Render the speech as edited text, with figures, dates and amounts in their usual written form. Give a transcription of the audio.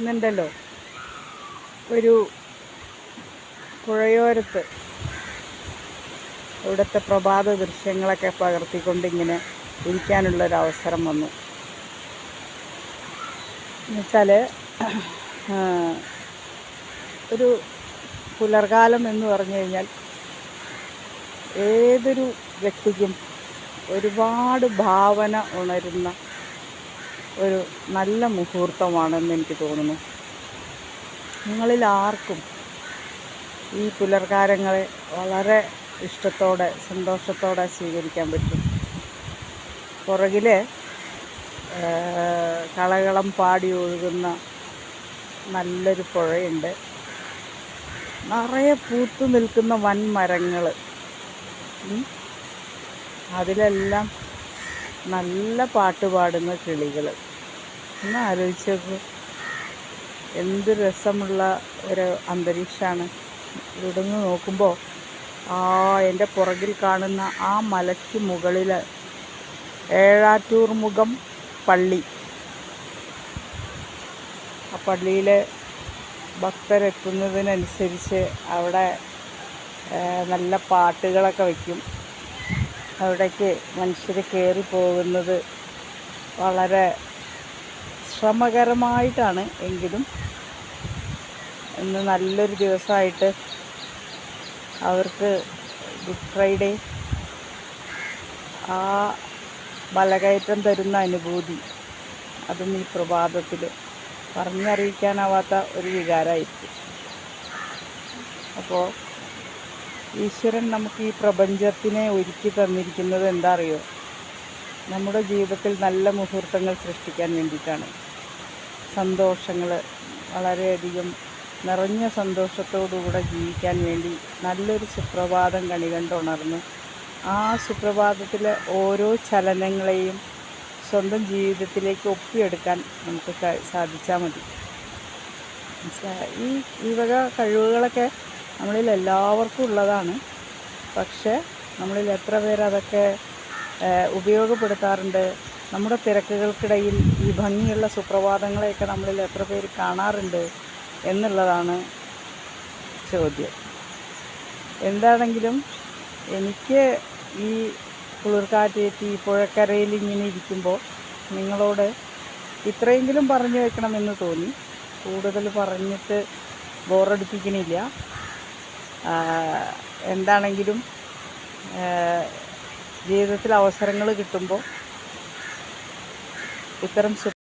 ഇന്നുണ്ടല്ലോ ഒരു പുഴയോരത്ത് ഇവിടുത്തെ പ്രഭാത ദൃശ്യങ്ങളൊക്കെ പകർത്തിക്കൊണ്ടിങ്ങനെ ഇരിക്കാനുള്ളൊരവസരം വന്നു. എന്നുവെച്ചാൽ ഒരു പുലർകാലം എന്ന് പറഞ്ഞു കഴിഞ്ഞാൽ ഏതൊരു വ്യക്തിക്കും ഒരുപാട് ഭാവന ഉണരുന്ന ഒരു നല്ല മുഹൂർത്തമാണെന്ന് എനിക്ക് തോന്നുന്നു. നിങ്ങളിൽ ആർക്കും ഈ പുലർകാലങ്ങളെ വളരെ ഇഷ്ടത്തോടെ സന്തോഷത്തോടെ സ്വീകരിക്കാൻ പറ്റും. പുറകിൽ കളകളം പാടി ഒഴുകുന്ന നല്ലൊരു പുഴയുണ്ട്. നിറയെ പൂത്തു നിൽക്കുന്ന വൻമരങ്ങൾ, അതിലെല്ലാം നല്ല പാട്ട് പാടുന്ന കിളികൾ. ഒന്ന് ആലോചിച്ച് നോക്കൂ, എന്ത് രസമുള്ള ഒരു അന്തരീക്ഷമാണ്. ഇവിടെ നിന്ന് നോക്കുമ്പോൾ എൻ്റെ പുറകിൽ കാണുന്ന ആ മലയ്ക്ക് മുകളിൽ ഏഴാറ്റൂർമുഖം പള്ളി, ആ പള്ളിയിൽ ഭക്തരെത്തുന്നതിനനുസരിച്ച് അവിടെ നല്ല പാട്ടുകളൊക്കെ വയ്ക്കും. അവിടേക്ക് മനുഷ്യർ കയറി പോകുന്നത് വളരെ ശ്രമകരമായിട്ടാണ്. എങ്കിലും ഇന്ന് നല്ലൊരു ദിവസമായിട്ട് അവർക്ക് ഗുഡ് ഫ്രൈഡേ ആ മലകയറ്റം തരുന്ന അനുഭൂതി, അതും ഈ പ്രഭാതത്തിൽ പറഞ്ഞറിയിക്കാനാവാത്ത ഒരു വികാരമായിരിക്കും. അപ്പോൾ ഈശ്വരൻ നമുക്ക് ഈ പ്രപഞ്ചത്തിനെ ഒരുക്കി തന്നിരിക്കുന്നത് എന്താ അറിയോ? നമ്മുടെ ജീവിതത്തിൽ നല്ല മുഹൂർത്തങ്ങൾ സൃഷ്ടിക്കാൻ വേണ്ടിയിട്ടാണ്. സന്തോഷങ്ങൾ വളരെയധികം നിറഞ്ഞ സന്തോഷത്തോടുകൂടെ ജീവിക്കാൻ വേണ്ടി നല്ലൊരു സുപ്രഭാതം കണികണ്ടുണർന്ന് ആ സുപ്രഭാതത്തിലെ ഓരോ ചലനങ്ങളെയും സ്വന്തം ജീവിതത്തിലേക്ക് ഒപ്പിയെടുക്കാൻ നമുക്ക് സാധിച്ചാൽ മതി. ഈ വക കഴിവുകളൊക്കെ നമ്മളിൽ എല്ലാവർക്കും ഉള്ളതാണ്. പക്ഷേ നമ്മളിൽ എത്ര പേരതൊക്കെ ഉപയോഗപ്പെടുത്താറുണ്ട്? നമ്മുടെ തിരക്കുകൾക്കിടയിൽ ഈ ഭംഗിയുള്ള സുപ്രഭാതങ്ങളെയൊക്കെ നമ്മളിൽ എത്ര പേര് കാണാറുണ്ട് എന്നുള്ളതാണ് ചോദ്യം. എന്താണെങ്കിലും എനിക്ക് ഈ കുളിർക്കാറ്റേറ്റി പുഴക്കരയിൽ ഇങ്ങനെ ഇരിക്കുമ്പോൾ നിങ്ങളോട് ഇത്രയെങ്കിലും പറഞ്ഞു വെക്കണമെന്ന് തോന്നി. കൂടുതൽ പറഞ്ഞിട്ട് ബോറടിപ്പിക്കണില്ല. എന്താണെങ്കിലും ജീവിതത്തിൽ അവസരങ്ങൾ കിട്ടുമ്പോൾ ഇത്തരം